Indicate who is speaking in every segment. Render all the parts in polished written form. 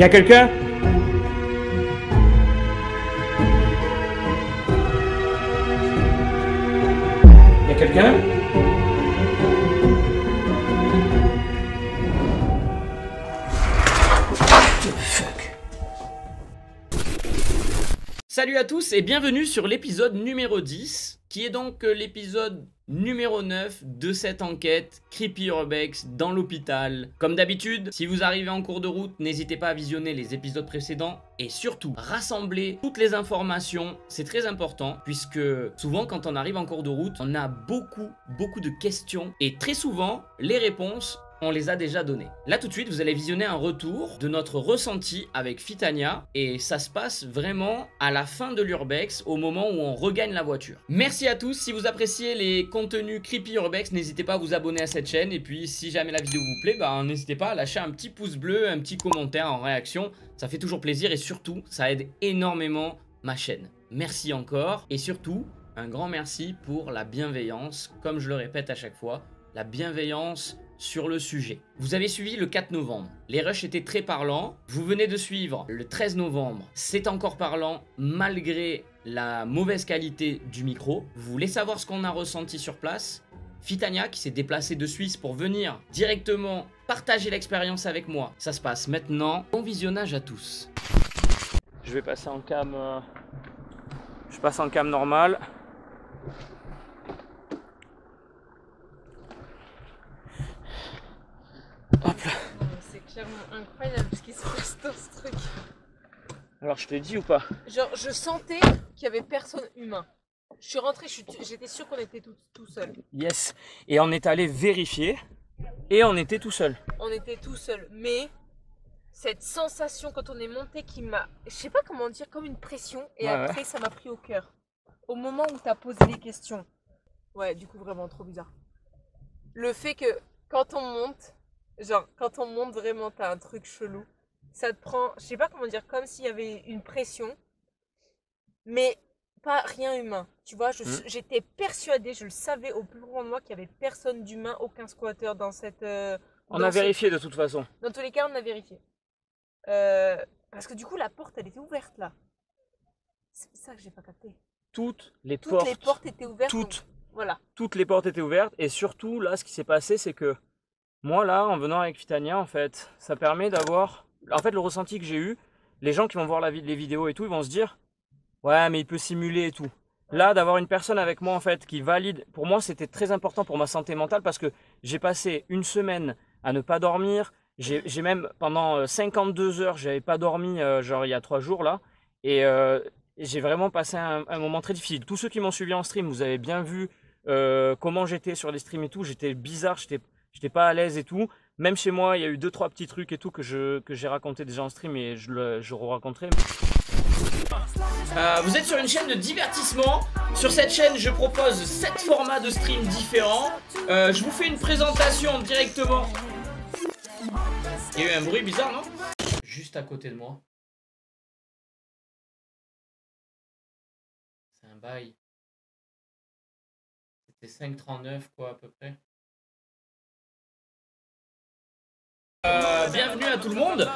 Speaker 1: Y'a quelqu'un? Y'a quelqu'un?
Speaker 2: Salut à tous et bienvenue sur l'épisode numéro 10, qui est donc l'épisode numéro 9 de cette enquête Creepy Urbex dans l'hôpital. Comme d'habitude, si vous arrivez en cours de route, n'hésitez pas à visionner les épisodes précédents et surtout, rassembler toutes les informations, c'est très important puisque souvent quand on arrive en cours de route, on a beaucoup de questions et très souvent, les réponses on les a déjà donnés. Là tout de suite, vous allez visionner un retour de notre ressenti avec Fitania et ça se passe vraiment à la fin de l'Urbex, au moment où on regagne la voiture. Merci à tous, si vous appréciez les contenus Creepy Urbex, n'hésitez pas à vous abonner à cette chaîne et puis si jamais la vidéo vous plaît, n'hésitez pas à lâcher un petit pouce bleu, un petit commentaire en réaction, ça fait toujours plaisir et surtout, ça aide énormément ma chaîne. Merci encore et surtout, un grand merci pour la bienveillance, comme je le répète à chaque fois, la bienveillance sur le sujet. Vous avez suivi le 4 novembre, les rushs étaient très parlants. Vous venez de suivre le 13 novembre, c'est encore parlant malgré la mauvaise qualité du micro. Vous voulez savoir ce qu'on a ressenti sur place? Fitania qui s'est déplacée de Suisse pour venir directement partager l'expérience avec moi. Ça se passe maintenant. Bon visionnage à tous. Je vais passer en cam. Je passe en cam normal. Hop là.
Speaker 3: C'est clairement incroyable ce qui se passe dans ce truc.
Speaker 2: Alors je te l'ai dit ou pas?
Speaker 3: Genre je sentais qu'il y avait personne humain. Je suis rentrée, j'étais sûre qu'on était tout seul.
Speaker 2: Yes. Et on est allé vérifier et on était tout seul.
Speaker 3: On était tout seul, mais cette sensation quand on est monté qui m'a, je sais pas comment dire, comme une pression et après ça m'a pris au cœur. Au moment où tu as posé les questions. Ouais, du coup vraiment trop bizarre. Le fait que quand on monte, genre quand on monte vraiment t'as un truc chelou. Ça te prend, je sais pas comment dire, comme s'il y avait une pression, mais pas rien humain. Tu vois, j'étais persuadée, je le savais au plus profond de moi qu'il y avait personne d'humain, aucun squatteur dans cette.
Speaker 2: On a vérifié de toute façon.
Speaker 3: Dans tous les cas, on a vérifié. Parce que du coup, la porte, elle était ouverte là. C'est ça que j'ai pas capté.
Speaker 2: Toutes les
Speaker 3: portes étaient ouvertes.
Speaker 2: Toutes.
Speaker 3: Voilà.
Speaker 2: Toutes les portes étaient ouvertes et surtout là, ce qui s'est passé, c'est que moi là, en venant avec Fitania, en fait, ça permet d'avoir, en fait, le ressenti que j'ai eu. Les gens qui vont voir les vidéos et tout, ils vont se dire, ouais, mais il peut simuler et tout. Là, d'avoir une personne avec moi en fait qui valide, pour moi, c'était très important pour ma santé mentale parce que j'ai passé une semaine à ne pas dormir. J'ai même pendant 52 heures, j'avais pas dormi, genre il y a 3 jours là, et j'ai vraiment passé un moment très difficile. Tous ceux qui m'ont suivi en stream, vous avez bien vu comment j'étais sur les streams et tout. J'étais bizarre, j'étais pas à l'aise et tout. Même chez moi, il y a eu 2-3 petits trucs et tout que j'ai raconté déjà en stream et je re-raconterai. Vous êtes sur une chaîne de divertissement. Sur cette chaîne, je propose 7 formats de stream différents. Je vous fais une présentation directement. Il y a eu un bruit bizarre, non? Juste à côté de moi. C'est un bail. C'était 5,39 quoi à peu près. Bienvenue à tout le monde.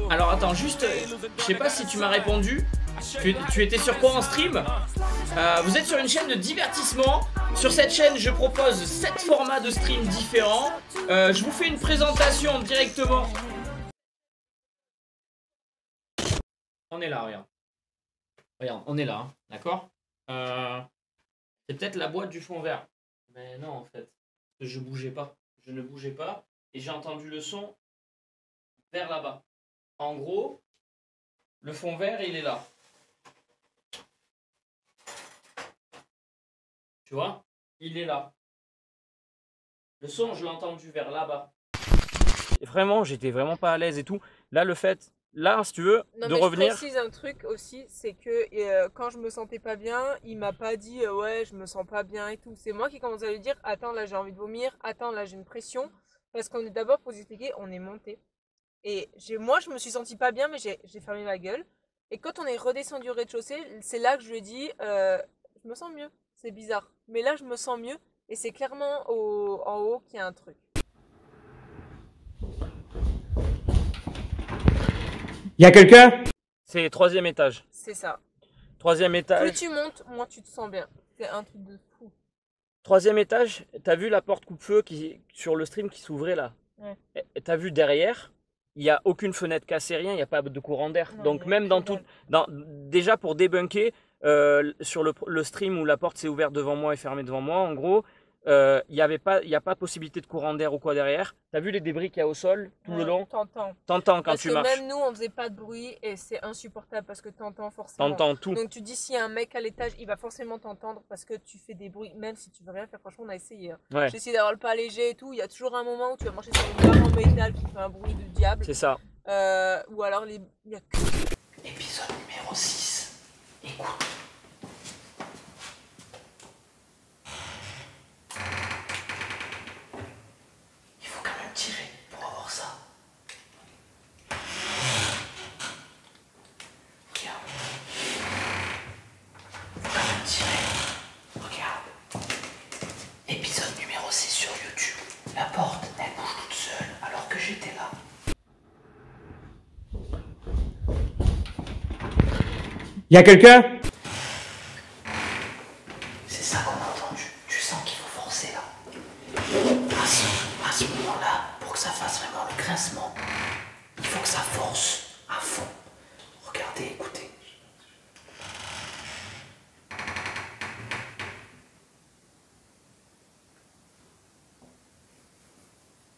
Speaker 2: Alors attends, juste, je sais pas si tu m'as répondu. Tu étais sur quoi en stream? Vous êtes sur une chaîne de divertissement. Sur cette chaîne, je propose 7 formats de stream différents. Je vous fais une présentation directement. On est là, regarde. Regarde, on est là, hein, d'accord? C'est peut-être la boîte du fond vert. Mais non, en fait, je bougeais pas. Je ne bougeais pas et j'ai entendu le son vers là-bas. En gros, le fond vert, il est là. Tu vois? Il est là. Le son, je l'ai entendu vers là-bas. Vraiment, j'étais vraiment pas à l'aise et tout. Là, le fait, là, si tu veux, de revenir.
Speaker 3: Je précise un truc aussi, c'est que quand je me sentais pas bien, il m'a pas dit ouais, je me sens pas bien et tout. C'est moi qui commence à lui dire attends, là j'ai envie de vomir, attends, là j'ai une pression. Parce qu'on est d'abord, pour vous expliquer, on est monté. Et moi, je me suis sentie pas bien, mais j'ai fermé ma gueule. Et quand on est redescendu au rez-de-chaussée, c'est là que je lui ai dit je me sens mieux. C'est bizarre. Mais là, je me sens mieux. Et c'est clairement en haut qu'il y a un truc.
Speaker 1: Y a quelqu'un?
Speaker 2: C'est 3e étage.
Speaker 3: C'est ça.
Speaker 2: 3e
Speaker 3: Plus
Speaker 2: étage.
Speaker 3: tu montes, moins tu te sens bien. C'est un truc de fou.
Speaker 2: 3e étage, t'as vu la porte coupe-feu sur le stream qui s'ouvrait là?
Speaker 3: Ouais.
Speaker 2: Et t'as vu derrière, il n'y a aucune fenêtre cassée, rien, il n'y a pas de courant d'air.
Speaker 3: Non,
Speaker 2: Donc
Speaker 3: il y a
Speaker 2: même
Speaker 3: que
Speaker 2: dans
Speaker 3: dalle.
Speaker 2: déjà pour débunker, sur le stream où la porte s'est ouverte devant moi et fermée devant moi, en gros, il n'y a pas possibilité de courant d'air ou quoi derrière. T'as vu les débris qu'il y a au sol tout le long?
Speaker 3: T'entends.
Speaker 2: T'entends quand
Speaker 3: Parce
Speaker 2: tu
Speaker 3: que
Speaker 2: marches.
Speaker 3: même nous, on faisait pas de bruit et c'est insupportable parce que t'entends forcément.
Speaker 2: T'entends tout.
Speaker 3: Donc tu dis s'il y a un mec à l'étage, il va forcément t'entendre parce que tu fais des bruits, même si tu veux rien faire. Franchement, on a essayé. Hein.
Speaker 2: Ouais,
Speaker 3: J'ai essayé d'avoir le pas léger et tout. Il y a toujours un moment où tu vas marcher sur une barre en métal qui fait un bruit de diable.
Speaker 2: c'est ça.
Speaker 3: Ou alors il y a que...
Speaker 1: Épisode numéro 6. Écoute. Il faut quand même tirer pour avoir ça. Regarde. Faut quand même tirer. Regarde. Épisode numéro 6 sur YouTube. La porte, elle bouge toute seule alors que j'étais là. Y a quelqu'un? C'est ça qu'on a entendu. Tu sens qu'il faut forcer là. À ce moment-là, pour que ça fasse vraiment le grincement, il faut que ça force à fond. Regardez, écoutez.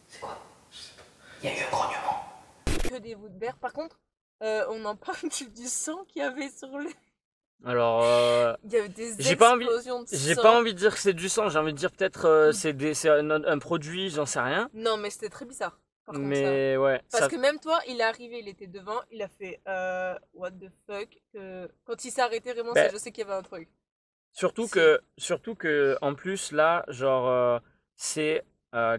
Speaker 1: C'est quoi? Il y a eu un grognement.
Speaker 3: que des bouts de verre. Par contre, on en parle du sang qu'il y avait sur le...
Speaker 2: Alors,
Speaker 3: Il y avait des
Speaker 2: j'ai pas
Speaker 3: explosions de sang.
Speaker 2: j'ai pas envie de dire que c'est du sang, j'ai envie de dire peut-être c'est un produit, j'en sais rien.
Speaker 3: Non, mais c'était très bizarre. Par contre, ça.
Speaker 2: Mais ouais,
Speaker 3: Parce
Speaker 2: ça,
Speaker 3: que même toi, il est arrivé, il était devant, il a fait what the fuck. Quand il s'est arrêté, vraiment,
Speaker 2: Ben,
Speaker 3: je sais qu'il y avait un truc.
Speaker 2: surtout
Speaker 3: Si.
Speaker 2: que en plus là, genre c'est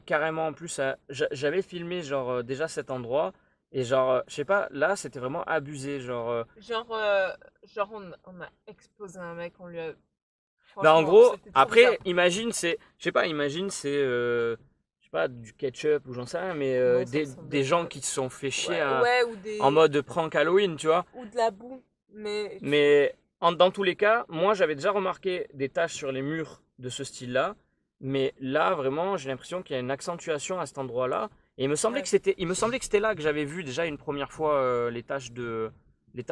Speaker 2: carrément en plus j'avais filmé genre déjà cet endroit et genre je sais pas, là c'était vraiment abusé genre
Speaker 3: Genre on a explosé un mec, on lui a...
Speaker 2: bah en
Speaker 3: Franchement,
Speaker 2: gros,
Speaker 3: c'était trop
Speaker 2: après
Speaker 3: bizarre.
Speaker 2: imagine c'est je sais pas, imagine c'est je sais pas du ketchup ou j'en sais rien mais
Speaker 3: Non, ça ressemblait
Speaker 2: des gens
Speaker 3: pas.
Speaker 2: qui se sont fait chier
Speaker 3: Ouais, ou des...
Speaker 2: en mode prank Halloween, tu vois.
Speaker 3: Ou de la boue. Mais...
Speaker 2: Mais dans tous les cas, moi j'avais déjà remarqué des taches sur les murs de ce style-là. Mais là, vraiment, j'ai l'impression qu'il y a une accentuation à cet endroit-là. Et il me semblait
Speaker 3: Ouais.
Speaker 2: que c'était là que j'avais vu déjà une première fois les taches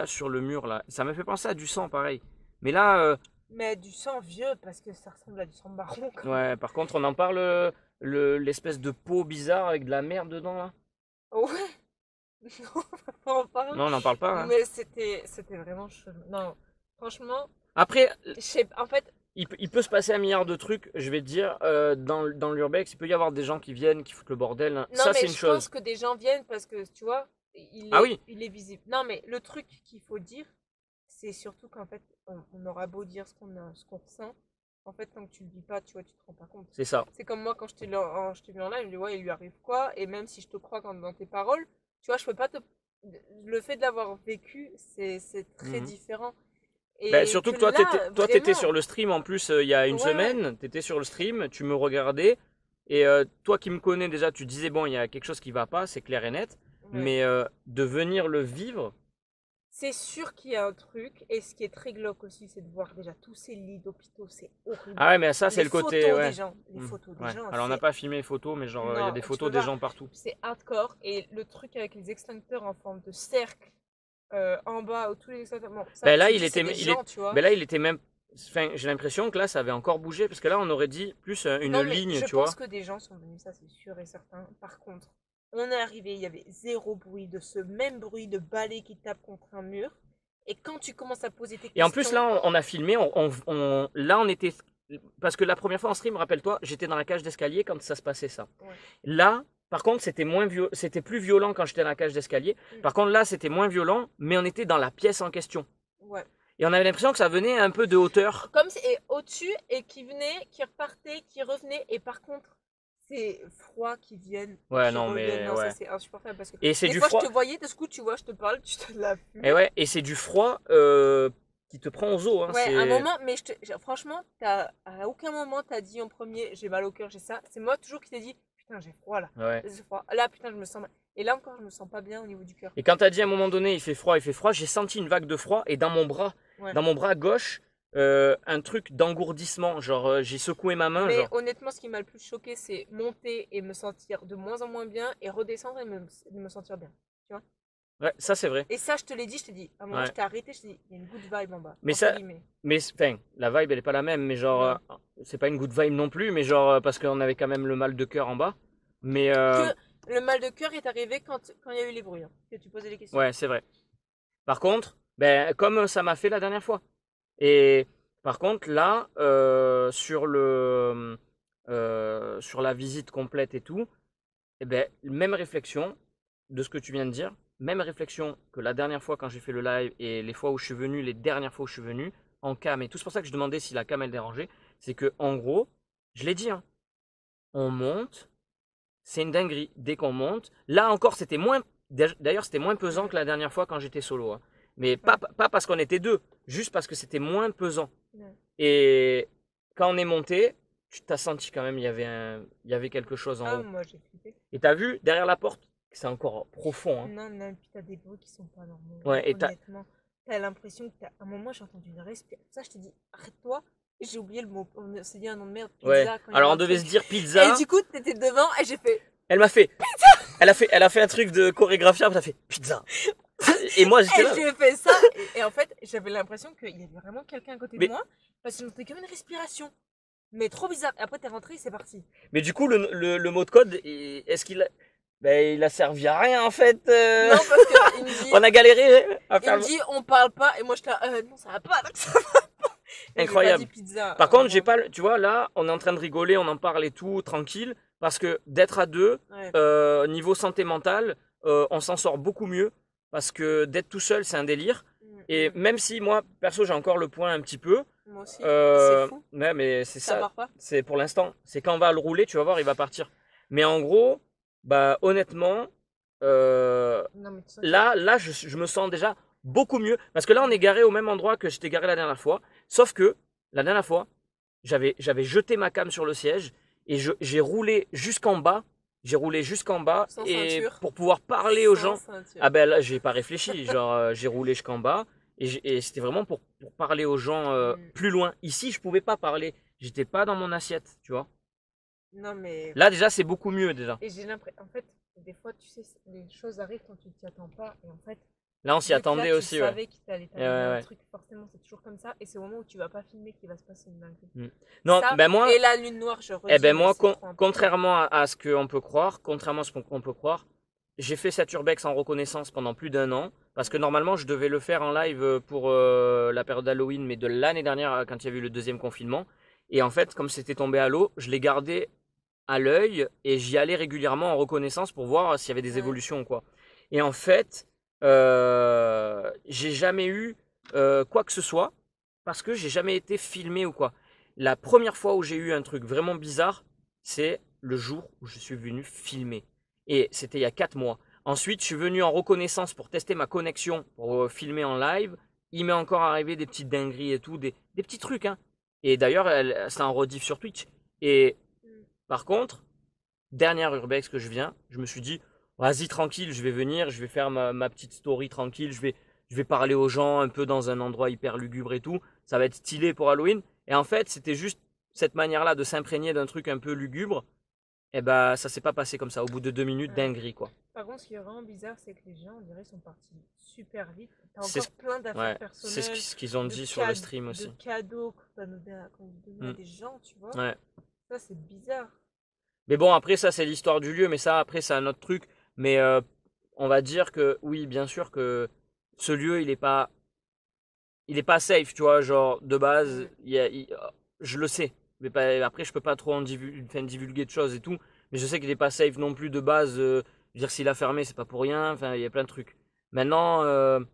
Speaker 2: sur le mur là. Ça m'a fait penser à du sang pareil. Mais là,
Speaker 3: Mais du sang vieux, parce que ça ressemble à du sang marron. Quand même.
Speaker 2: ouais, par contre, on en parle l'espèce de peau bizarre avec de la merde dedans là.
Speaker 3: Ouais. Non, on va pas en parler.
Speaker 2: Non, on n'en parle pas. Hein.
Speaker 3: Mais c'était vraiment chelou. Non, franchement,
Speaker 2: Après,
Speaker 3: en fait,
Speaker 2: il peut se passer un milliard de trucs, je vais te dire, dans l'urbex, il peut y avoir des gens qui viennent, qui foutent le bordel. Hein.
Speaker 3: non,
Speaker 2: Ça,
Speaker 3: mais
Speaker 2: c'est une
Speaker 3: je
Speaker 2: chose.
Speaker 3: pense que des gens viennent parce que, tu vois,
Speaker 2: Ah oui.
Speaker 3: il est visible. Non, mais le truc qu'il faut dire, c'est surtout qu'en fait, on aura beau dire ce qu'on ressent. En fait, tant que tu le vis pas, tu vois, tu te rends pas compte.
Speaker 2: C'est ça.
Speaker 3: C'est comme moi quand je t'ai vu en live, je me dis, ouais, il lui arrive quoi? Et même si je te crois dans tes paroles, tu vois, je peux pas te. Le fait de l'avoir vécu, c'est très
Speaker 2: Mhm.
Speaker 3: différent.
Speaker 2: Bah,
Speaker 3: Et
Speaker 2: surtout que
Speaker 3: là,
Speaker 2: toi, t'étais
Speaker 3: vraiment,
Speaker 2: sur le stream en plus il y a une
Speaker 3: ouais,
Speaker 2: semaine. T'étais sur le stream, tu me regardais. Et toi qui me connais déjà, tu disais, bon, il y a quelque chose qui va pas, c'est clair et net.
Speaker 3: ouais.
Speaker 2: Mais de venir le vivre,
Speaker 3: C'est sûr qu'il y a un truc, et ce qui est très glauque aussi, c'est de voir déjà tous ces lits d'hôpitaux, c'est horrible.
Speaker 2: ah ouais, mais ça, c'est
Speaker 3: Les
Speaker 2: le côté.
Speaker 3: photos
Speaker 2: Ouais.
Speaker 3: des gens, les
Speaker 2: Mhm.
Speaker 3: photos des
Speaker 2: Ouais.
Speaker 3: gens,
Speaker 2: Alors, on n'a
Speaker 3: c'est-
Speaker 2: pas filmé les photos, mais genre, il y a
Speaker 3: Non,
Speaker 2: des
Speaker 3: tu
Speaker 2: photos
Speaker 3: peux
Speaker 2: des
Speaker 3: pas.
Speaker 2: gens partout.
Speaker 3: C'est hardcore, et le truc avec les extincteurs en forme de cercle, en bas, ou tous les extincteurs, bon, ça,
Speaker 2: Ben là,
Speaker 3: tu
Speaker 2: il
Speaker 3: dis, c'est
Speaker 2: était,
Speaker 3: des
Speaker 2: il est,
Speaker 3: gens, tu vois.
Speaker 2: ben là, il était même. Enfin, j'ai l'impression que là, ça avait encore bougé parce que là, on aurait dit plus une
Speaker 3: Non, mais
Speaker 2: ligne,
Speaker 3: je
Speaker 2: tu vois.
Speaker 3: pense que des gens sont venus, ça c'est sûr et certain. Par contre, on est arrivé, il y avait zéro bruit de ce même bruit de balai qui tape contre un mur. Et quand tu commences à poser tes questions...
Speaker 2: Et en plus, là, on a filmé, là, on était. Parce que la première fois en stream, rappelle-toi, j'étais dans la cage d'escalier quand ça se passait ça.
Speaker 3: Ouais.
Speaker 2: Là, par contre, c'était plus violent quand j'étais dans la cage d'escalier. Par contre, là, c'était moins violent, mais on était dans la pièce en question.
Speaker 3: Ouais.
Speaker 2: Et on avait l'impression que ça venait un peu de hauteur.
Speaker 3: Comme c'est au-dessus et qui venait, qui repartait, qui revenait. Et par contre, c'est froid qui viennent.
Speaker 2: Ouais,
Speaker 3: qui
Speaker 2: non, mais
Speaker 3: reviennent. Non,
Speaker 2: ouais.
Speaker 3: ça c'est insupportable parce que
Speaker 2: Et c'est
Speaker 3: des
Speaker 2: du
Speaker 3: fois
Speaker 2: froid.
Speaker 3: je te voyais, de ce coup tu vois, je te parle, tu te la
Speaker 2: Et ouais, et c'est du froid qui te prend aux os. Hein,
Speaker 3: Ouais,
Speaker 2: c'est-
Speaker 3: un moment, mais franchement, à aucun moment t'as dit en premier j'ai mal au cœur, j'ai ça. C'est moi toujours qui t'ai dit putain j'ai froid là.
Speaker 2: Ouais.
Speaker 3: J'ai froid. Là putain je me sens mal. Et là encore, je me sens pas bien au niveau du cœur.
Speaker 2: Et quand t'as dit à un moment donné, il fait froid, j'ai senti une vague de froid et dans mon bras gauche, un truc d'engourdissement. Genre, j'ai secoué ma main.
Speaker 3: Mais
Speaker 2: genre...
Speaker 3: honnêtement, ce qui m'a le plus choqué, c'est monter et me sentir de moins en moins bien et redescendre et me sentir bien. Tu vois?
Speaker 2: Ouais, ça c'est vrai.
Speaker 3: Et ça, je te l'ai dit, à un moment, je t'ai arrêté, je t'ai dit, il y a une good vibe en bas.
Speaker 2: Mais ça, enfin, la vibe elle est pas la même, mais genre, c'est pas une good vibe non plus, mais genre, parce qu'on avait quand même le mal de cœur en bas. Mais.
Speaker 3: Le mal de cœur est arrivé quand il y a eu les bruits, hein, que tu posais les questions.
Speaker 2: Ouais, c'est vrai. Par contre, ben, comme ça m'a fait la dernière fois. Et par contre, là, sur la visite complète et tout, eh ben, même réflexion de ce que tu viens de dire, même réflexion que la dernière fois quand j'ai fait le live et les fois où je suis venu, les dernières fois où je suis venu, en cam et tout. C'est pour ça que je demandais si la cam elle dérangeait. C'est que en gros, je l'ai dit, hein, on monte, c'est une dinguerie. Dès qu'on monte, là encore, c'était moins. D'ailleurs, c'était moins pesant que la dernière fois quand j'étais solo. Hein. Mais pas parce qu'on était deux, juste parce que c'était moins pesant. Et quand on est monté, tu t'as senti quand même, il y avait quelque chose en haut.
Speaker 3: Moi j'ai flippé.
Speaker 2: Et t'as vu derrière la porte, c'est encore profond. Hein.
Speaker 3: Non, puis t'as des bruits qui sont pas normaux.
Speaker 2: Ouais, et
Speaker 3: honnêtement, t'as l'impression que à un moment j'ai entendu une respiration. Ça, je te dis, arrête-toi. J'ai oublié le mot. On s'est dit un nom de merde. Pizza.
Speaker 2: Ouais. Alors on devait se dire pizza.
Speaker 3: Et du coup, t'étais devant et j'ai fait.
Speaker 2: Elle m'a fait. Pizza. Elle a fait un truc de chorégraphie. Elle a fait pizza. Et moi j'étais là.
Speaker 3: Et j'ai fait ça. Et en fait, j'avais l'impression qu'il y avait vraiment quelqu'un à côté de moi. Parce que j'entendais comme une respiration. Mais trop bizarre. Et après, t'es rentré et c'est parti.
Speaker 2: Mais du coup, le mot de code, est-ce qu'il a. Ben, il a servi à rien en fait.
Speaker 3: Non, parce qu'il me dit.
Speaker 2: On a galéré à faire.
Speaker 3: Il me dit, on parle pas. Et moi, je non, ça va pas. Donc ça va pas.
Speaker 2: Incroyable.
Speaker 3: Pas dit pizza,
Speaker 2: par contre, j'ai pas. Tu vois, là, on est en train de rigoler, on en parle et tout, tranquille. Parce que d'être à deux, niveau santé mentale, on s'en sort beaucoup mieux. Parce que d'être tout seul, c'est un délire. Et même si moi, perso, j'ai encore le point un petit peu.
Speaker 3: Moi aussi. C'est fou.
Speaker 2: Ouais, mais c'est ça.
Speaker 3: Part pas.
Speaker 2: C'est pour l'instant. C'est quand on va le rouler, tu vas voir, il va partir. Mais en gros, bah honnêtement, là, je me sens déjà beaucoup mieux. Parce que là, on est garé au même endroit que j'étais garé la dernière fois. Sauf que la dernière fois, j'avais jeté ma cam sur le siège et j'ai roulé jusqu'en bas.
Speaker 3: Sans
Speaker 2: et
Speaker 3: ceinture.
Speaker 2: pour pouvoir parler aux gens.
Speaker 3: Ceinture.
Speaker 2: Ah ben là, j'ai pas réfléchi. Genre, j'ai roulé jusqu'en bas. Et c'était vraiment pour parler aux gens plus loin. Ici, je pouvais pas parler. J'étais pas dans mon assiette, tu vois.
Speaker 3: Non, mais.
Speaker 2: Là, déjà, c'est beaucoup mieux, déjà.
Speaker 3: Et j'ai l'impression. En fait, des fois, tu sais, les choses arrivent quand tu t'y attends pas. Et en fait.
Speaker 2: Là, on s'y attendait
Speaker 3: là,
Speaker 2: aussi,
Speaker 3: tu savais qu'il t'allait
Speaker 2: un
Speaker 3: truc, forcément, c'est toujours comme ça. Et c'est au moment où tu vas pas filmer qu'il va se passer une dinguerie.
Speaker 2: Non,
Speaker 3: ça,
Speaker 2: ben moi.
Speaker 3: Et la lune noire, je redis.
Speaker 2: Eh ben moi, contrairement à ce qu'on peut croire, j'ai fait cette urbex en reconnaissance pendant plus d'1 an. Parce que normalement, je devais le faire en live pour la période d'Halloween, mais de l'année dernière, quand il y a eu le deuxième confinement. Et en fait, comme c'était tombé à l'eau, je l'ai gardé à l'œil et j'y allais régulièrement en reconnaissance pour voir s'il y avait des évolutions ou quoi. Et en fait, j'ai jamais eu quoi que ce soit parce que j'ai jamais été filmé ou quoi. La première fois où j'ai eu un truc vraiment bizarre, c'est le jour où je suis venu filmer. Et c'était il y a 4 mois. Ensuite, je suis venu en reconnaissance pour tester ma connexion pour filmer en live. Il m'est encore arrivé des petites dingueries et tout, des petits trucs. Hein. Et d'ailleurs, c'est en rediff sur Twitch. Et par contre, dernière urbex que je me suis dit, vas-y tranquille, je vais venir, je vais faire ma petite story tranquille, je vais parler aux gens un peu dans un endroit hyper lugubre et tout. Ça va être stylé pour Halloween. Et en fait, c'était juste cette manière-là de s'imprégner d'un truc un peu lugubre. Et bah, ça s'est pas passé comme ça. Au bout de 2 minutes, dinguerie quoi.
Speaker 3: Par contre, ce qui est vraiment bizarre, c'est que les gens, on dirait, sont partis super vite. T'as encore plein d'affaires personnelles.
Speaker 2: C'est ce qu'ils ont dit sur le stream aussi.
Speaker 3: De cadeaux qu'on donne à des gens, tu vois.
Speaker 2: Ouais.
Speaker 3: Ça, c'est bizarre.
Speaker 2: Mais bon, après, ça, c'est l'histoire du lieu. Mais ça, après, c'est un autre truc. Mais on va dire que, oui, bien sûr que ce lieu, il est pas safe, tu vois. Genre, de base, je le sais. Mais après, je peux pas trop divulguer de choses et tout. Mais je sais qu'il est pas safe non plus de base. Je veux dire, s'il a fermé, c'est pas pour rien. Enfin, il y a plein de trucs. Maintenant, de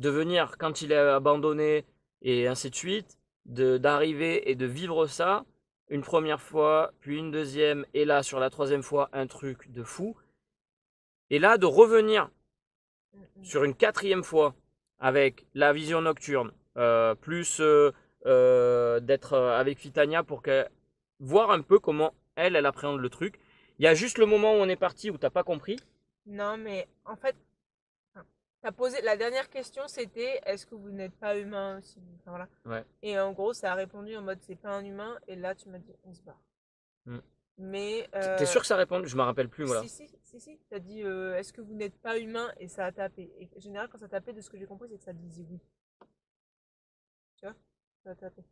Speaker 2: venir quand il est abandonné et ainsi de suite, d'arriver et de vivre ça une première fois, puis une deuxième, et là, sur la troisième fois, un truc de fou. Et là, de revenir sur une 4e fois avec la vision nocturne, plus d'être avec Fitania pour voir un peu comment elle appréhende le truc. Il y a juste le moment où on est parti où t'as pas compris.
Speaker 3: Non, mais en fait, t'as posé la dernière question, c'était est-ce que vous n'êtes pas humain aussi? Enfin, voilà.
Speaker 2: Ouais.
Speaker 3: Et en gros, ça a répondu en mode c'est pas un humain. Et là, tu m'as dit on se barre.
Speaker 2: Mm.
Speaker 3: Mais
Speaker 2: T'es sûr que ça répond? Je me rappelle plus, voilà.
Speaker 3: si. T'as dit est-ce que vous n'êtes pas humain? Et ça a tapé. Et en général, quand ça tapait, de ce que j'ai compris, c'est que ça disait oui. Tu vois? Ça a tapé.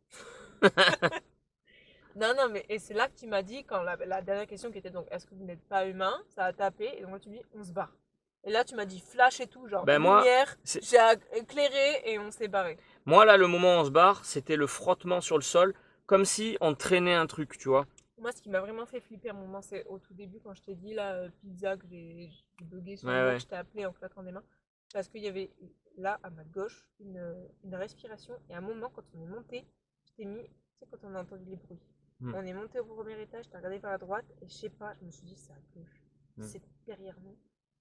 Speaker 3: Non, mais et c'est là que tu m'as dit, quand la dernière question qui était donc est-ce que vous n'êtes pas humain? Ça a tapé. Et donc moi, tu me dis on se barre. Et là, tu m'as dit flash et tout, genre
Speaker 2: Ben moi,
Speaker 3: lumière, j'ai éclairé et on s'est barré.
Speaker 2: moi là, le moment où on se barre, c'était le frottement sur le sol, comme si on traînait un truc, tu vois.
Speaker 3: Moi, ce qui m'a vraiment fait flipper à un moment, c'est au tout début, quand je t'ai dit, là, pizza, que j'ai bugué sur le nom, que je t'ai appelé en claquant des mains. Parce qu'il y avait là, à ma gauche, une respiration. Et à un moment, quand on est monté, je t'ai mis, tu sais, quand on a entendu les bruits. On est monté au premier étage, t'as regardé vers la droite, et je sais pas, je me suis dit, c'est à gauche. C'était derrière nous.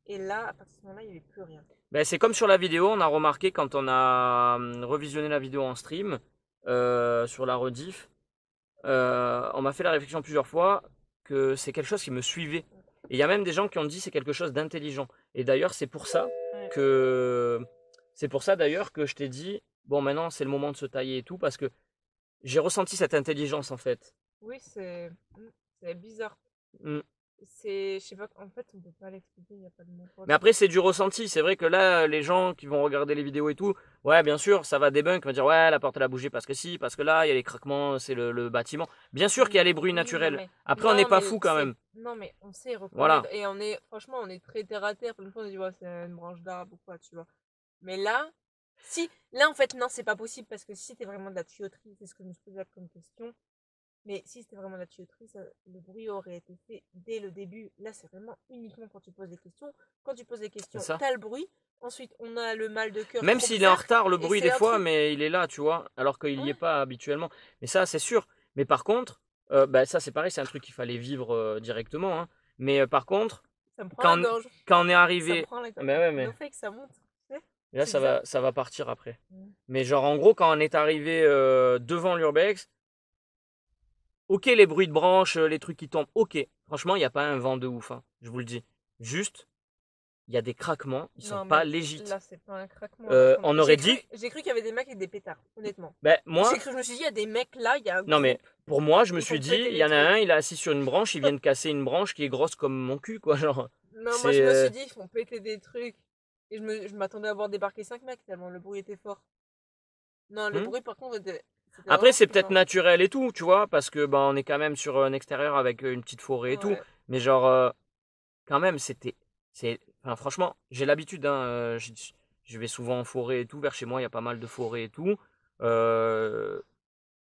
Speaker 3: Et là, à partir de ce moment-là, il n'y avait plus rien.
Speaker 2: Ben, c'est comme sur la vidéo, on a remarqué quand on a revisionné la vidéo en stream, sur la rediff, on m'a fait la réflexion plusieurs fois que c'est quelque chose qui me suivait. Et il y a même des gens qui ont dit c'est quelque chose d'intelligent. Et d'ailleurs, c'est pour ça d'ailleurs que je t'ai dit, bon maintenant c'est le moment de se tailler et tout, parce que j'ai ressenti cette intelligence en fait.
Speaker 3: Oui, c'est bizarre.
Speaker 2: Mm.
Speaker 3: Je sais pas, en fait, on peut pas l'expliquer, il n'y a pas de mot.
Speaker 2: Mais après, c'est du ressenti. C'est vrai que là, les gens qui vont regarder les vidéos et tout, ouais, bien sûr, ça va débunk, on va dire, ouais, la porte elle a bougé parce que si, parce que là, il y a les craquements, c'est le bâtiment. Bien sûr qu'il y a les bruits naturels. Après, on n'est pas fou quand même.
Speaker 3: Non, mais on sait reconnaître.
Speaker 2: Voilà.
Speaker 3: Et franchement, on est très terre à terre. Une fois, on dit, ouais, c'est une branche d'arbre ou quoi, tu vois. Mais là, là, en fait, non, c'est pas possible parce que si c'était vraiment de la tuyauterie, c'est ce que je me posais comme question. Mais si c'était vraiment la tuyauterie, le bruit aurait été fait dès le début. Là, c'est vraiment uniquement quand tu poses des questions. Quand tu poses des questions, t'as le bruit. Ensuite, on a le mal de cœur.
Speaker 2: Même s'il est en retard, le bruit des fois, mais il est là, tu vois, alors qu'il n'y est pas habituellement. Mais ça, c'est sûr. Mais par contre, bah, ça, c'est pareil, c'est un truc qu'il fallait vivre directement. Hein. Mais par contre,
Speaker 3: ça me prend la gorge.
Speaker 2: Quand on est arrivé.
Speaker 3: Ça me prend la gorge.
Speaker 2: Mais...
Speaker 3: fait que ça monte.
Speaker 2: Et là, ça va partir après. Mais genre, en gros, quand on est arrivé devant l'Urbex, ok, les bruits de branches, les trucs qui tombent, ok. Franchement, il n'y a pas un vent de ouf, hein, je vous le dis. Juste, il y a des craquements, ils sont pas légits.
Speaker 3: Là, c'est pas un craquement.
Speaker 2: On aurait dit.
Speaker 3: J'ai cru qu'il y avait des mecs avec des pétards, honnêtement.
Speaker 2: Ben, moi.
Speaker 3: Je me suis dit, il y a des mecs là, il y a un
Speaker 2: Non, mais pour moi, je me suis dit, il y en a un, il est assis sur une branche, il vient de casser une branche qui est grosse comme mon cul, quoi. Genre.
Speaker 3: Non, moi, je me suis dit, ils font péter des trucs. Et je m'attendais à voir débarquer 5 mecs, tellement le bruit était fort. Non, le bruit, par contre, était.
Speaker 2: Après, c'est peut-être naturel et tout, tu vois, parce que bah, on est quand même sur un extérieur avec une petite forêt et tout. Mais genre, quand même, enfin, franchement, j'ai l'habitude, hein, je vais souvent en forêt et tout. Vers chez moi, il y a pas mal de forêts et tout. Je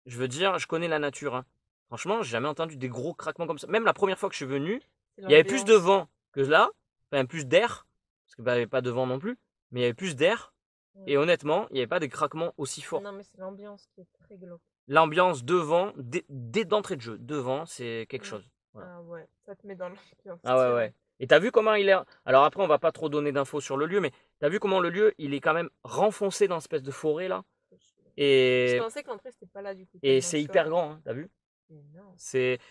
Speaker 2: veux dire, je connais la nature. Hein. Franchement, j'ai jamais entendu des gros craquements comme ça. Même la première fois que je suis venu, il y avait plus de vent que là, enfin plus d'air, parce qu'il n'y avait pas de vent non plus, mais il y avait plus d'air. Et honnêtement, il n'y avait pas des craquements aussi forts.
Speaker 3: Non, mais c'est l'ambiance qui est très glauque.
Speaker 2: L'ambiance devant, dès d'entrée de jeu, devant, c'est quelque chose.
Speaker 3: Voilà. Ah ouais, ça te met dans l'ambiance.
Speaker 2: Ah ouais. Et t'as vu comment il est. Alors après, on va pas trop donner d'infos sur le lieu, mais t'as vu comment le lieu, il est quand même renfoncé dans une espèce de forêt là. Et...
Speaker 3: Je pensais que l'entrée c'était pas là du coup.
Speaker 2: Et c'est hyper grand, hein, t'as vu?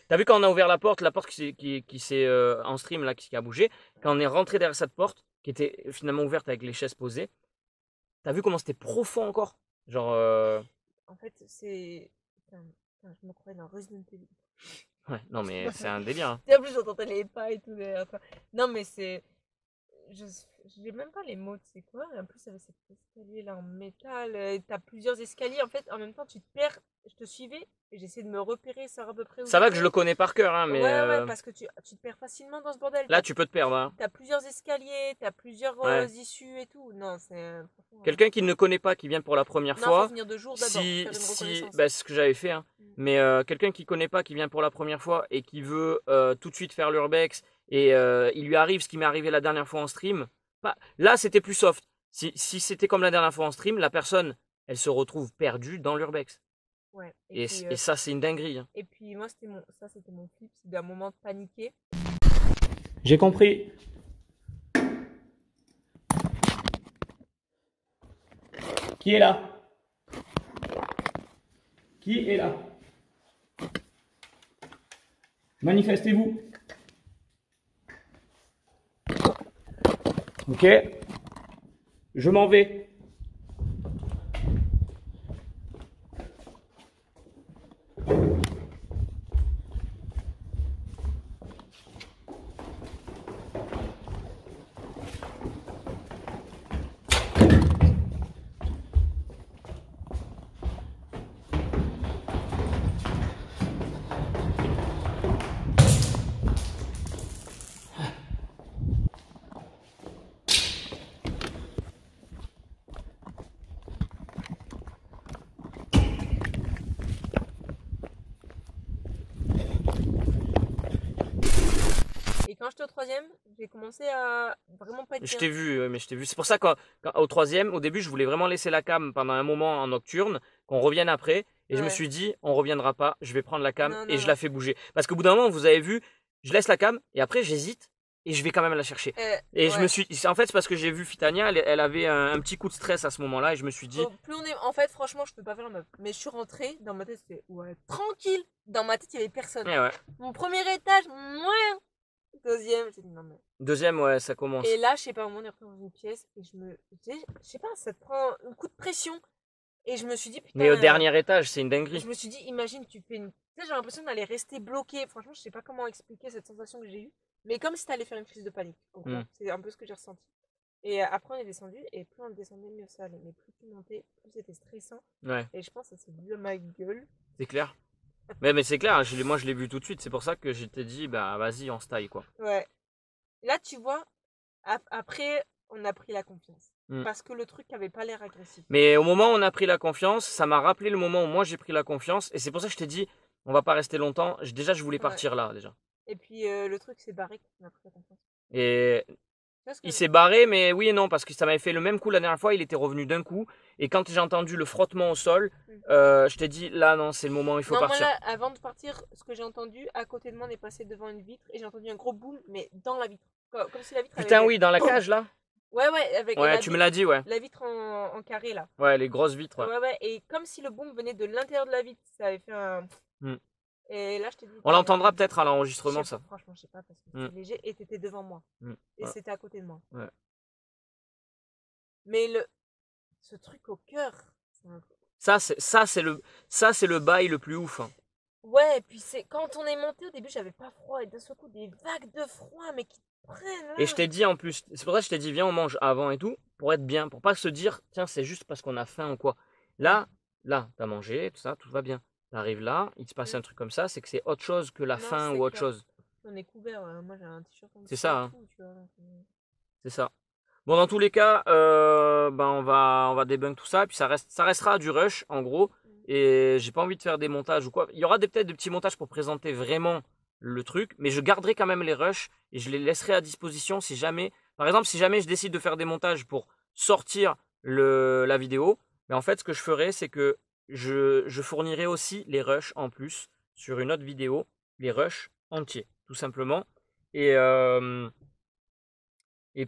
Speaker 2: T'as vu quand on a ouvert la porte qui s'est en stream là, qui a bougé, quand on est rentré derrière cette porte, qui était finalement ouverte avec les chaises posées, t'as vu comment c'était profond encore? Genre.
Speaker 3: En fait, c'est. Je me croyais dans Resident Evil.
Speaker 2: Ouais, non mais c'est un délire. Hein.
Speaker 3: Et en plus, j'entendais les pas et tout derrière toi. Non, mais c'est. J'ai même pas les mots, tu sais quoi. Et en plus, avec cet escalier là en métal, t'as plusieurs escaliers. En fait, en même temps, tu te perds. Je te suivais et j'essayais de me repérer, savoir à peu près où.
Speaker 2: Ça va que je le connais par cœur, hein, mais.
Speaker 3: Ouais, parce que tu te perds facilement dans ce bordel.
Speaker 2: Là, tu peux te perdre. Hein.
Speaker 3: T'as plusieurs escaliers, t'as plusieurs issues et tout. Non, c'est.
Speaker 2: Quelqu'un qui ne connaît pas, qui vient pour la première fois.
Speaker 3: Faut venir de jour d'abord.
Speaker 2: Bah, c'est ce que j'avais fait. Hein. Mais quelqu'un qui connaît pas, qui vient pour la première fois et qui veut tout de suite faire l'urbex et il lui arrive ce qui m'est arrivé la dernière fois en stream. Là, c'était plus soft. Si c'était comme la dernière fois en stream, la personne, elle se retrouve perdue dans l'urbex.
Speaker 3: Ouais.
Speaker 2: Et ça, c'est une dinguerie. Hein.
Speaker 3: Et puis moi, c'était mon flip, c'est d'un moment de paniquer.
Speaker 2: J'ai compris. Qui est là? Qui est là? Manifestez-vous. Ok, je m'en vais.
Speaker 3: Quand j'étais au troisième, j'ai commencé à vraiment pas être
Speaker 2: Je
Speaker 3: bien.
Speaker 2: t'ai vu, mais je t'ai vu. C'est pour ça qu'au troisième, au début, je voulais vraiment laisser la cam pendant un moment en nocturne, qu'on revienne après. Et je me suis dit, on reviendra pas, je vais prendre la cam et je la fais bouger. Parce qu'au bout d'un moment, vous avez vu, je laisse la cam et après j'hésite et je vais quand même la chercher. Et je me suis, en fait, c'est parce que j'ai vu Fitania, elle avait un petit coup de stress à ce moment-là et je me suis dit.
Speaker 3: Plus on est, en fait, franchement, je peux pas faire la meuf. Mais je suis rentrée, dans ma tête, c'était ouais, tranquille. Dans ma tête, il y avait personne.
Speaker 2: Ouais.
Speaker 3: Mon premier étage, ouais. Deuxième, j'ai dit non mais.
Speaker 2: Deuxième, ouais, ça commence.
Speaker 3: Et là, je sais pas, au moment on est rentré dans une pièce et je sais pas, ça te prend un coup de pression. Et je me suis dit putain.
Speaker 2: Mais au dernier étage, c'est une dinguerie.
Speaker 3: Je me suis dit, imagine, tu fais une. Tu sais, j'ai l'impression d'aller rester bloqué. Franchement, je sais pas comment expliquer cette sensation que j'ai eue. Mais comme si t'allais faire une crise de panique. C'est un peu ce que j'ai ressenti. Et après, on est descendu. Et plus on descendait, mieux ça allait. Mais plus tu montais, plus c'était stressant.
Speaker 2: Ouais.
Speaker 3: Et je pense que ça s'est vu à ma gueule.
Speaker 2: C'est clair. mais c'est clair, moi je l'ai vu tout de suite. C'est pour ça que je t'ai dit, bah vas-y, on se taille quoi.
Speaker 3: Ouais. Là, tu vois, après, on a pris la confiance. Parce que le truc avait pas l'air agressif.
Speaker 2: Mais au moment où on a pris la confiance, ça m'a rappelé le moment où moi j'ai pris la confiance. Et c'est pour ça que je t'ai dit, on va pas rester longtemps. Déjà, je voulais partir là, déjà.
Speaker 3: Et puis, le truc s'est barré quand on a pris la confiance.
Speaker 2: Et il s'est barré, mais oui et non, parce que ça m'avait fait le même coup la dernière fois. Il était revenu d'un coup. Et quand j'ai entendu le frottement au sol, je t'ai dit, là, non, c'est le moment où il faut partir.
Speaker 3: Moi, là, avant de partir, ce que j'ai entendu, à côté de moi, on est passé devant une vitre. Et j'ai entendu un gros boom, mais dans la vitre. Comme si la vitre
Speaker 2: Putain, oui, dans la cage là.
Speaker 3: Ouais, avec
Speaker 2: ouais, tu me l'as dit, ouais.
Speaker 3: La vitre en carré là.
Speaker 2: Ouais, les grosses vitres.
Speaker 3: Ouais, et comme si le boom venait de l'intérieur de la vitre, ça avait fait un. Et là, je te dis.
Speaker 2: On l'entendra peut-être à l'enregistrement, ça.
Speaker 3: Franchement, je sais pas, parce que c'était léger et t'étais devant moi. Et c'était à côté de moi.
Speaker 2: Ouais.
Speaker 3: Mais ce truc au cœur.
Speaker 2: Ça, c'est le bail le plus ouf. Hein.
Speaker 3: Ouais, et puis quand on est monté au début, j'avais pas froid. Et d'un seul coup, des vagues de froid, mais qui prennent là.
Speaker 2: Et je t'ai dit en plus, c'est pour ça que je t'ai dit, viens, on mange avant et tout, pour être bien, pour pas se dire, tiens, c'est juste parce qu'on a faim ou quoi. Là, t'as mangé, tout ça, tout va bien. T'arrives là, il te passe un truc comme ça, c'est que c'est autre chose que la faim ou autre chose.
Speaker 3: On est couvert, moi j'ai un t-shirt.
Speaker 2: C'est ça, hein. C'est ça. Bon, dans tous les cas, on va débunk tout ça, puis ça restera du rush, en gros. Et j'ai pas envie de faire des montages ou quoi. Il y aura peut-être des petits montages pour présenter vraiment le truc, mais je garderai quand même les rushs et je les laisserai à disposition si jamais, par exemple, si jamais je décide de faire des montages pour sortir la vidéo, mais en fait, ce que je ferai, c'est que je fournirai aussi les rushs en plus sur une autre vidéo, les rushs entiers, tout simplement. Et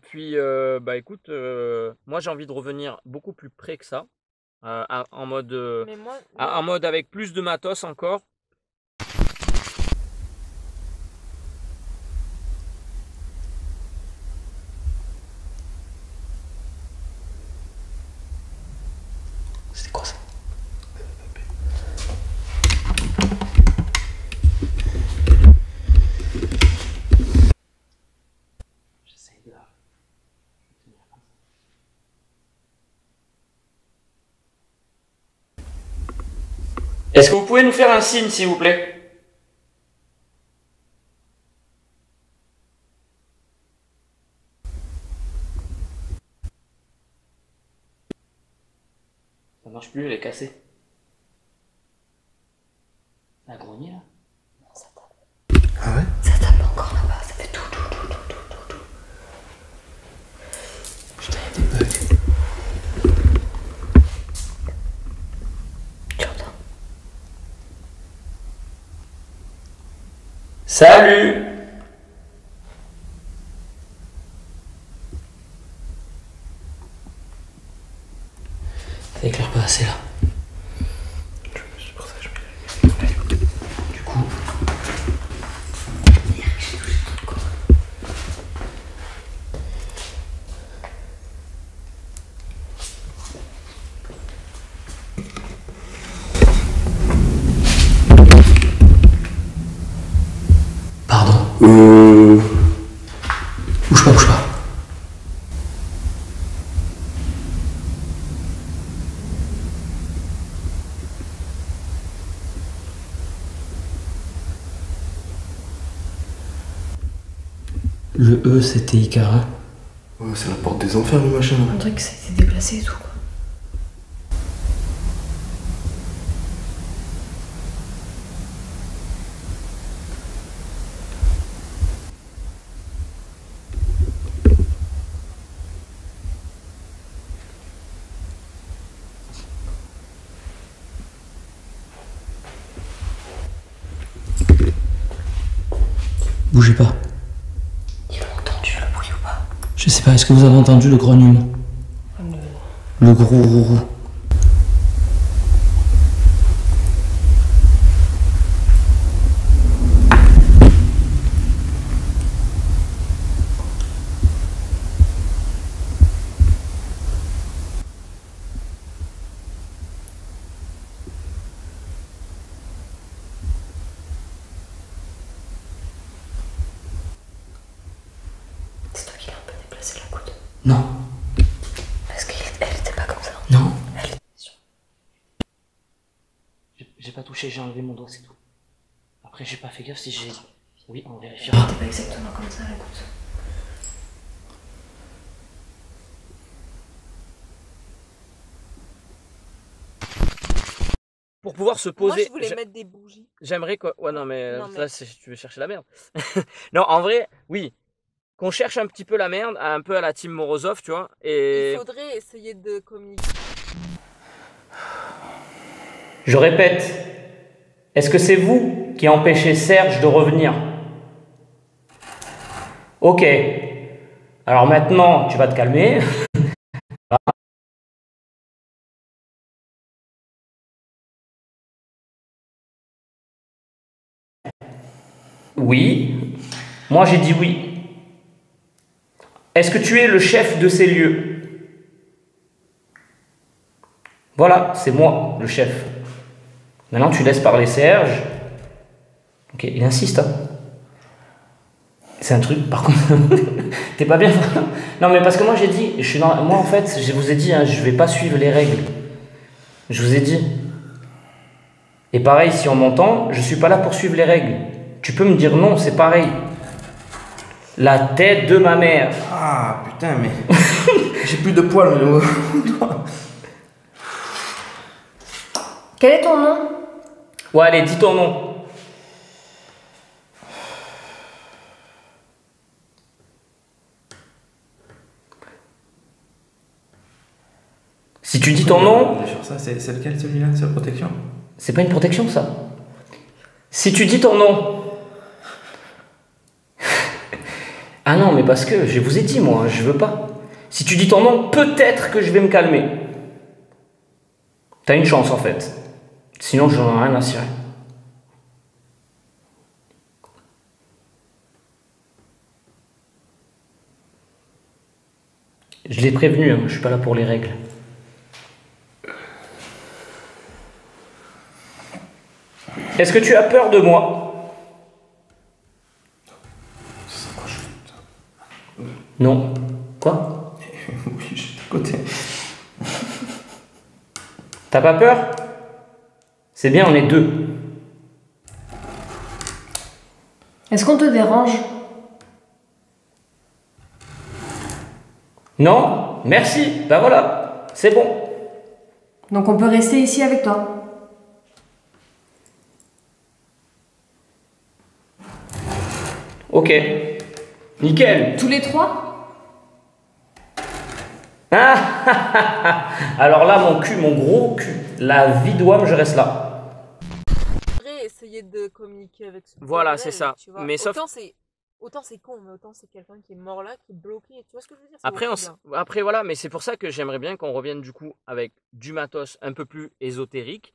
Speaker 2: puis, écoute, moi j'ai envie de revenir beaucoup plus près que ça. En mode avec plus de matos encore.
Speaker 1: C'était quoi ça? J'essaie de la...
Speaker 2: Est-ce que vous pouvez nous faire un signe, s'il vous plaît?
Speaker 1: Ça marche plus, elle est cassée. Ça a grogné là? Non, ça tape.
Speaker 4: Ah ouais?
Speaker 1: Ça tape encore là-bas, ça fait tout.
Speaker 4: Putain, il y a des bugs.
Speaker 1: Tu entends?
Speaker 2: Salut!
Speaker 1: Ça éclaire pas assez là.
Speaker 4: C'est pour ça que je mets la lumière.
Speaker 1: Du coup...
Speaker 2: Le E, c'était Ikara.
Speaker 4: Ouais, c'est la porte des enfers, le machin.
Speaker 3: On dirait que ça a été déplacé et tout, quoi.
Speaker 2: Bougez pas.
Speaker 3: Ils ont entendu le bruit ou pas?
Speaker 2: Je sais pas, est-ce que vous avez entendu le grognement? Le gros rourou.
Speaker 3: C'est toi qui l'as un peu déplacé la coude.
Speaker 2: Non,
Speaker 3: Parce qu'elle était pas comme ça.
Speaker 2: non.
Speaker 3: Elle était...
Speaker 2: J'ai pas touché, j'ai enlevé mon doigt, c'est tout. Après, j'ai pas fait gaffe si j'ai... Oui, on vérifiera.
Speaker 3: Elle était pas exactement comme ça la coude.
Speaker 2: Pour pouvoir se
Speaker 3: Moi
Speaker 2: poser...
Speaker 3: je voulais mettre des bougies.
Speaker 2: J'aimerais quoi... Ouais, non, mais
Speaker 3: Non, mais-
Speaker 2: là, tu veux chercher la merde. Non, en vrai, oui. Qu'on cherche un petit peu la merde, un peu à la team Morozov, tu vois. Et...
Speaker 3: Il faudrait essayer de communiquer.
Speaker 2: Je répète, est-ce que c'est vous qui empêchez Serge de revenir? Ok. Alors maintenant, tu vas te calmer. Oui. Moi, j'ai dit oui. Est-ce que tu es le chef de ces lieux? Voilà, c'est moi, le chef. Maintenant, tu laisses parler Serge. Ok, il insiste, hein. C'est un truc, par contre, t'es pas bien. Non, mais parce que moi j'ai dit, moi en fait, je vous ai dit, hein, je vais pas suivre les règles. Je vous ai dit. Et pareil, si on m'entend, je suis pas là pour suivre les règles. Tu peux me dire non, c'est pareil. La tête de ma mère.
Speaker 4: Ah putain, mais. J'ai plus de poils, mais.
Speaker 3: Quel est ton nom?
Speaker 2: Ouais, allez, dis ton nom. Si tu dis ton nom,
Speaker 4: Ça, c'est lequel celui-là? C'est la protection?
Speaker 2: c'est pas une protection ça. Si tu dis ton nom. Ah non, mais parce que je vous ai dit, moi, je veux pas. Si tu dis ton nom, peut-être que je vais me calmer. T'as une chance en fait. Sinon, j'en ai rien à cirer. Je l'ai prévenu, hein, je suis pas là pour les règles. Est-ce que tu as peur de moi? Non. Quoi?
Speaker 4: Oui, je suis à côté.
Speaker 2: T'as pas peur? C'est bien, on est deux.
Speaker 3: Est-ce qu'on te dérange?
Speaker 2: Non? Merci. Ben voilà, c'est bon.
Speaker 3: Donc on peut rester ici avec toi.
Speaker 2: Ok. Nickel.
Speaker 3: Tous les trois?
Speaker 2: Ah, alors là, mon cul, mon gros cul, la vie d'Ouam, je reste là.
Speaker 3: Essayer de communiquer avec ce
Speaker 2: Voilà,
Speaker 3: bordel,
Speaker 2: c'est ça.
Speaker 3: tu vois.
Speaker 2: Mais sauf-
Speaker 3: Autant c'est con, mais autant c'est quelqu'un qui est mort là, qui est bloqué. Tu vois ce que je veux dire? C'est
Speaker 2: Après,
Speaker 3: horrible, hein.
Speaker 2: après, voilà, mais c'est pour ça que j'aimerais bien qu'on revienne du coup avec du matos un peu plus ésotérique.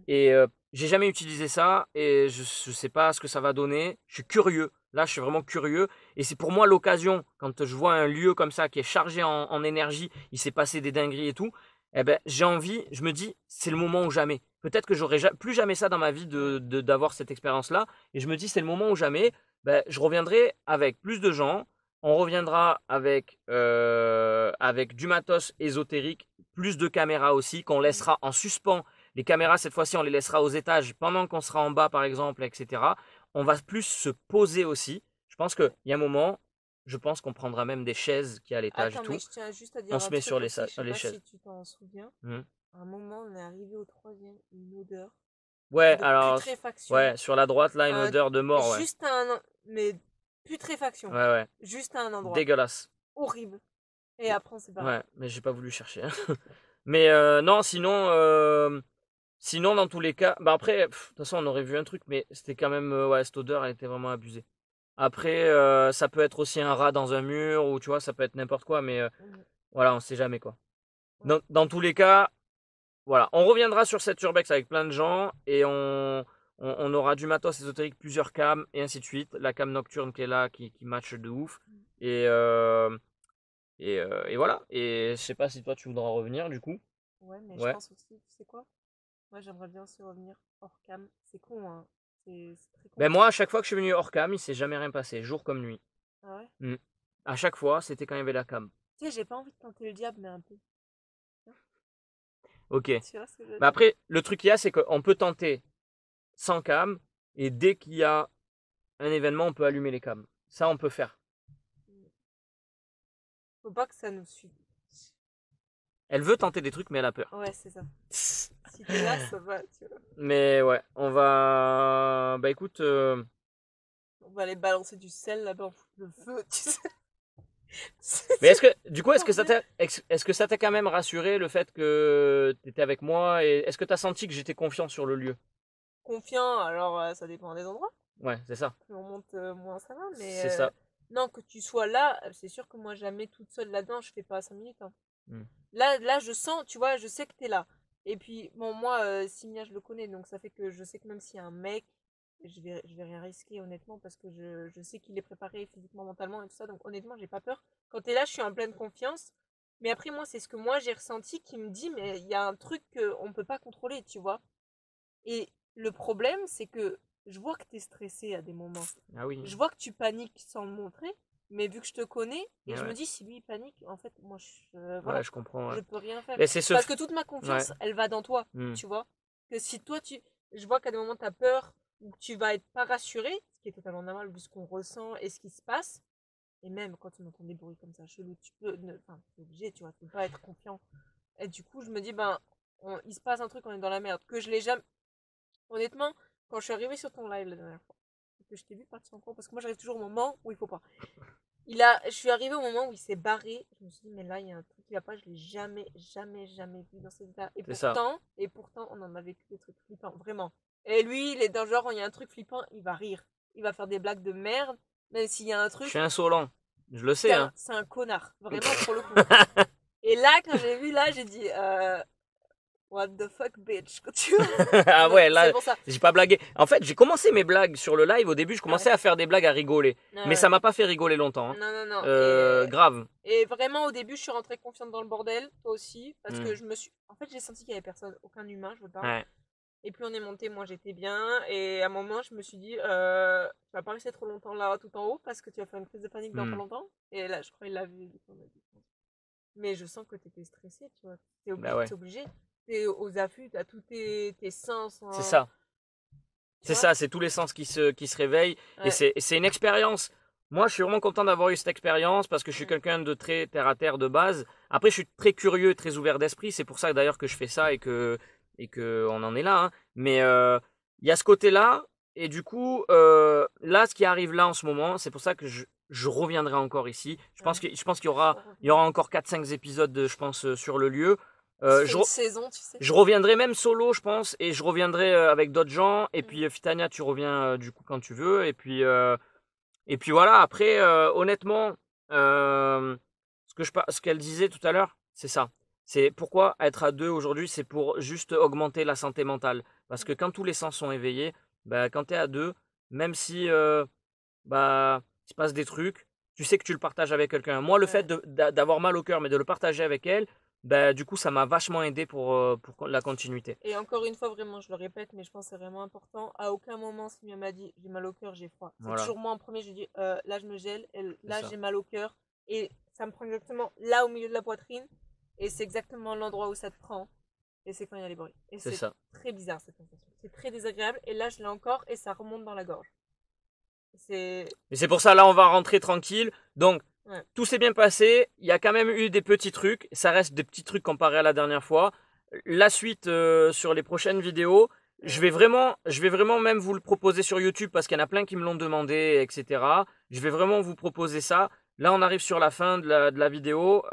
Speaker 2: Et j'ai jamais utilisé ça et je sais pas ce que ça va donner. Je suis curieux. Là, je suis vraiment curieux. Et c'est pour moi l'occasion, quand je vois un lieu comme ça qui est chargé en énergie, il s'est passé des dingueries et tout, eh ben, j'ai envie, je me dis, c'est le moment ou jamais. Peut-être que j'aurai plus jamais ça dans ma vie d'avoir cette expérience-là. Et je me dis, c'est le moment ou jamais. Ben, je reviendrai avec plus de gens. On reviendra avec, avec du matos ésotérique, plus de caméras aussi, qu'on laissera en suspens. Les caméras, cette fois-ci, on les laissera aux étages pendant qu'on sera en bas, par exemple, etc. On va plus se poser aussi. Je pense qu'il y a un moment, je pense qu'on prendra même des chaises qui à l'étage et
Speaker 3: Attends,
Speaker 2: tout.
Speaker 3: mais je tiens juste à dire
Speaker 2: On se
Speaker 3: un
Speaker 2: met
Speaker 3: truc
Speaker 2: sur les,
Speaker 3: aussi, je sais
Speaker 2: les
Speaker 3: pas
Speaker 2: chaises.
Speaker 3: si tu t'en souviens.
Speaker 2: Hmm.
Speaker 3: À un moment, on est arrivé au 3e, une odeur
Speaker 2: Ouais,
Speaker 3: de
Speaker 2: alors,
Speaker 3: putréfaction.
Speaker 2: ouais, sur la droite, là, une odeur de mort, ouais.
Speaker 3: Juste un... Mais putréfaction.
Speaker 2: Ouais, ouais.
Speaker 3: Juste à un endroit.
Speaker 2: Dégueulasse.
Speaker 3: Horrible. Et après, on s'est barré.
Speaker 2: Ouais, mais j'ai pas voulu chercher. Mais non, sinon, dans tous les cas, bah après, de toute façon, on aurait vu un truc, mais c'était quand même, ouais, cette odeur, elle était vraiment abusée. Après, ça peut être aussi un rat dans un mur, ou tu vois, ça peut être n'importe quoi, mais voilà, on sait jamais quoi. Dans tous les cas, voilà, on reviendra sur cette urbex avec plein de gens, et on aura du matos ésotérique, plusieurs cams, et ainsi de suite. La cam nocturne qui est là, qui match de ouf. Et, et voilà. Et je sais pas si toi tu voudras revenir du coup.
Speaker 3: Ouais, mais je
Speaker 2: Ouais.
Speaker 3: pense aussi, tu sais quoi? Moi, j'aimerais bien aussi revenir hors cam. C'est con, hein. C'est très con.
Speaker 2: Ben moi, à chaque fois que je suis venu hors cam, il s'est jamais rien passé, jour comme nuit.
Speaker 3: Ah ouais?
Speaker 2: À chaque fois, c'était quand il y avait la cam.
Speaker 3: Tu sais, j'ai pas envie de tenter le diable, mais un peu.
Speaker 2: Ok.
Speaker 3: Tu vois ce que je veux
Speaker 2: Mais
Speaker 3: dire?
Speaker 2: après, le truc qu'il y a, c'est qu'on peut tenter sans cam, et dès qu'il y a un événement, on peut allumer les cams. Ça, on peut faire.
Speaker 3: Faut pas que ça nous suive.
Speaker 2: Elle veut tenter des trucs, mais elle a peur.
Speaker 3: Ouais, c'est ça. Si t'es là, ça va, tu vois.
Speaker 2: Mais ouais, on va. Bah écoute,
Speaker 3: On va aller balancer du sel là-bas, on fout le feu, tu sais.
Speaker 2: mais est-ce que, du coup, est-ce que ça t'a quand même rassuré le fait que t'étais avec moi, et est-ce que t'as senti que j'étais confiant sur le lieu?
Speaker 3: Confiant, alors ça dépend des endroits.
Speaker 2: Ouais, c'est ça.
Speaker 3: Plus on monte, moins ça va. Mais
Speaker 2: C'est ça.
Speaker 3: non, que tu sois là, c'est sûr que moi, jamais toute seule là-dedans, je fais pas 5 minutes. Hein.
Speaker 2: Hmm.
Speaker 3: Là, je sens, tu vois, je sais que t'es là. Et puis, bon, moi, Simia, je le connais, donc ça fait que je sais que même s'il y a un mec, je vais rien risquer, honnêtement, parce que je sais qu'il est préparé physiquement, mentalement et tout ça. Donc, honnêtement, j'ai pas peur. Quand t'es là, je suis en pleine confiance. Mais après, moi, c'est ce que moi, j'ai ressenti qui me dit, mais il y a un truc qu'on peut pas contrôler, tu vois. Et le problème, c'est que je vois que t'es stressé à des moments.
Speaker 2: Ah oui.
Speaker 3: Je vois que tu paniques sans le montrer, mais vu que je te connais, et
Speaker 2: Ouais,
Speaker 3: je me
Speaker 2: ouais.
Speaker 3: dis, si lui il panique, en fait, moi, voilà,
Speaker 2: Ouais, je comprends.
Speaker 3: je
Speaker 2: Ouais.
Speaker 3: peux rien faire.
Speaker 2: Mais c'est ce.
Speaker 3: Parce que toute ma confiance,
Speaker 2: Ouais.
Speaker 3: elle va dans toi,
Speaker 2: Hmm.
Speaker 3: tu vois. Que si toi, je vois qu'à des moments, t'as peur, ou que tu vas être pas rassuré, ce qui est totalement normal vu ce qu'on ressent et ce qui se passe. Et même quand tu entends des bruits comme ça chelou, tu peux, enfin, t'es obligé, tu vois, tu peux pas être confiant. Et du coup, je me dis, ben, il se passe un truc, on est dans la merde. Que je l'ai jamais, honnêtement, quand je suis arrivée sur ton live la dernière fois, et que je t'ai vu partir en cours, parce que moi j'arrive toujours au moment où il faut pas. Je suis arrivée au moment où il s'est barré. Je me suis dit, mais là, il y a un truc qui va pas. Je l'ai jamais, jamais, jamais vu dans cet état. Et pourtant, on en a vécu des trucs flippants, vraiment. Et lui, il est dans le genre, il y a un truc flippant, il va rire. Il va faire des blagues de merde. Même s'il y a un
Speaker 2: Je
Speaker 3: truc,
Speaker 2: suis insolent. Je le sais, hein.
Speaker 3: c'est un connard. Vraiment, pour le coup. Et là, quand j'ai vu, là, j'ai dit, what the fuck, bitch. Tu vois.
Speaker 2: Ah
Speaker 3: Non,
Speaker 2: ouais, là,
Speaker 3: c'est pour ça.
Speaker 2: j'ai pas blagué. En fait, j'ai commencé mes blagues sur le live. Au début, je commençais à faire des blagues à rigoler.
Speaker 3: Ah
Speaker 2: Mais
Speaker 3: ouais.
Speaker 2: ça m'a pas fait rigoler longtemps. Hein.
Speaker 3: Non, non, non.
Speaker 2: Grave.
Speaker 3: Et vraiment, au début, je suis rentrée confiante dans le bordel, toi aussi, parce
Speaker 2: Mm.
Speaker 3: que je me suis. En fait, j'ai senti qu'il y avait personne, aucun humain, je veux pas.
Speaker 2: Ouais.
Speaker 3: Et puis on est monté, moi j'étais bien, et à un moment, je me suis dit, tu vas pas rester trop longtemps là, tout en haut, parce que tu vas faire une crise de panique dans pas longtemps. Et là, je crois qu'il l'a vu. Du coup, on a dit, mais je sens que t'étais stressé, tu vois.
Speaker 2: Bah ouais.
Speaker 3: T'es obligé. T'es aux affûts, t'as tous tes sens.
Speaker 2: C'est ça.
Speaker 3: Tu
Speaker 2: C'est
Speaker 3: vois.
Speaker 2: ça, c'est tous les sens qui se réveillent.
Speaker 3: Ouais.
Speaker 2: Et c'est une expérience. Moi, je suis vraiment content d'avoir eu cette expérience parce que je suis quelqu'un de très terre à terre de base. Après, je suis très curieux, très ouvert d'esprit. C'est pour ça d'ailleurs que je fais ça et que on en est là. Hein. Mais il y a ce côté-là. Et du coup, là, ce qui arrive là en ce moment, c'est pour ça que je reviendrai encore ici. Je pense qu'il y aura encore 4-5 épisodes, je pense, sur le lieu.
Speaker 3: Une saison, tu sais.
Speaker 2: Je reviendrai même solo, je pense, et je reviendrai avec d'autres gens. Et puis Fitania, tu reviens du coup quand tu veux. Et puis voilà. Après, honnêtement, ce qu'elle disait tout à l'heure, c'est ça. C'est pourquoi être à deux aujourd'hui, c'est pour juste augmenter la santé mentale. Parce que quand tous les sens sont éveillés, bah, quand tu es à deux, même si bah, il se passe des trucs, tu sais que tu le partages avec quelqu'un. Moi, le fait d'avoir mal au cœur, mais de le partager avec elle, bah, du coup, ça m'a vachement aidé pour la continuité.
Speaker 3: Et encore une fois, vraiment, je le répète, mais je pense que c'est vraiment important. À aucun moment, Simia m'a dit j'ai mal au cœur, j'ai froid. C'est toujours moi en premier, je dis là, je me gèle, et là, j'ai mal au cœur. Et ça me prend exactement là au milieu de la poitrine. Et c'est exactement l'endroit où ça te prend. Et c'est quand il y a les bruits. Et c'est très bizarre cette sensation. C'est très désagréable. Et là, je l'ai encore et ça remonte dans la gorge. C'est...
Speaker 2: Mais c'est pour ça, là, on va rentrer tranquille. Donc,
Speaker 3: Ouais.
Speaker 2: tout s'est bien passé. Il y a quand même eu des petits trucs. Ça reste des petits trucs comparé à la dernière fois. La suite sur les prochaines vidéos, je vais vraiment même vous le proposer sur YouTube parce qu'il y en a plein qui me l'ont demandé, etc. Je vais vraiment vous proposer ça. Là, on arrive sur la fin de la vidéo.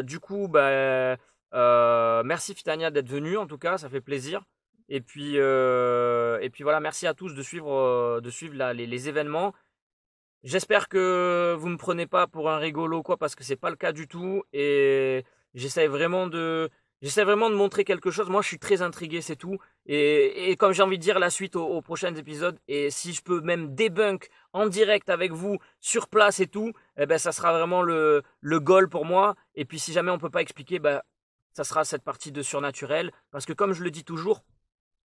Speaker 2: Du coup, merci Fitania d'être venu. En tout cas, ça fait plaisir. Et puis voilà, merci à tous de suivre les événements. J'espère que vous ne me prenez pas pour un rigolo quoi, parce que c'est pas le cas du tout. Et j'essaie vraiment de montrer quelque chose. Moi, je suis très intrigué, c'est tout. Et comme j'ai envie de dire la suite aux prochains épisodes, et si je peux même débunk en direct avec vous sur place et tout, eh ben ça sera vraiment le goal pour moi. Et puis si jamais on peut pas expliquer, ça sera cette partie de surnaturel, parce que comme je le dis toujours,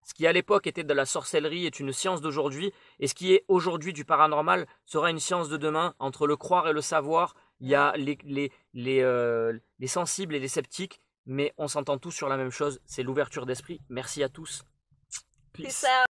Speaker 2: ce qui à l'époque était de la sorcellerie est une science d'aujourd'hui, et ce qui est aujourd'hui du paranormal sera une science de demain. Entre le croire et le savoir, il y a les sensibles et les sceptiques, mais on s'entend tous sur la même chose, c'est l'ouverture d'esprit. Merci à tous.
Speaker 3: C'est
Speaker 2: Peace.
Speaker 3: ça.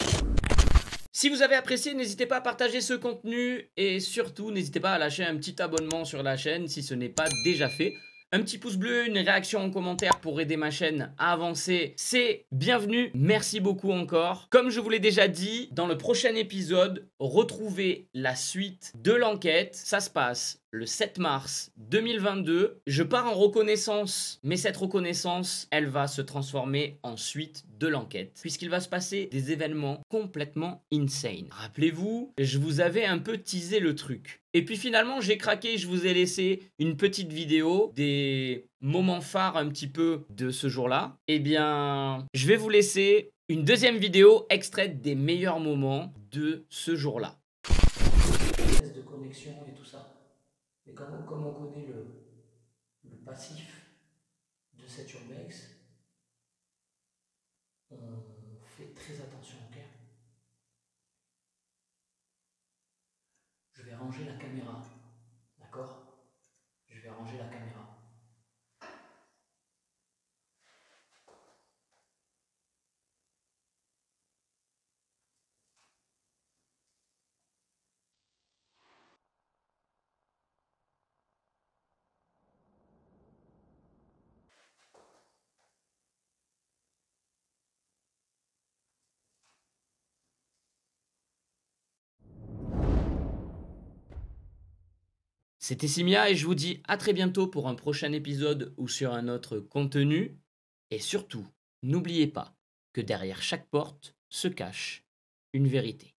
Speaker 2: Si vous avez apprécié, n'hésitez pas à partager ce contenu, et surtout, n'hésitez pas à lâcher un petit abonnement sur la chaîne si ce n'est pas déjà fait. Un petit pouce bleu, une réaction en commentaire pour aider ma chaîne à avancer, c'est bienvenu. Merci beaucoup encore. Comme je vous l'ai déjà dit, dans le prochain épisode, retrouvez la suite de l'enquête. Ça se passe le 7 mars 2022. Je pars en reconnaissance, mais cette reconnaissance, elle va se transformer en suite de l'enquête, puisqu'il va se passer des événements complètement insane. Rappelez-vous, je vous avais un peu teasé le truc. Et puis finalement, j'ai craqué, je vous ai laissé une petite vidéo des moments phares un petit peu de ce jour-là. Eh bien, je vais vous laisser une deuxième vidéo extraite des meilleurs moments de ce jour-là.
Speaker 1: De connexion et tout ça. Mais comme on connaît le passif de cet urbex, on fait très attention, ok? Je vais ranger la caméra, d'accord? Je vais ranger la caméra.
Speaker 2: C'était Simia et je vous dis à très bientôt pour un prochain épisode ou sur un autre contenu. Et surtout, n'oubliez pas que derrière chaque porte se cache une vérité.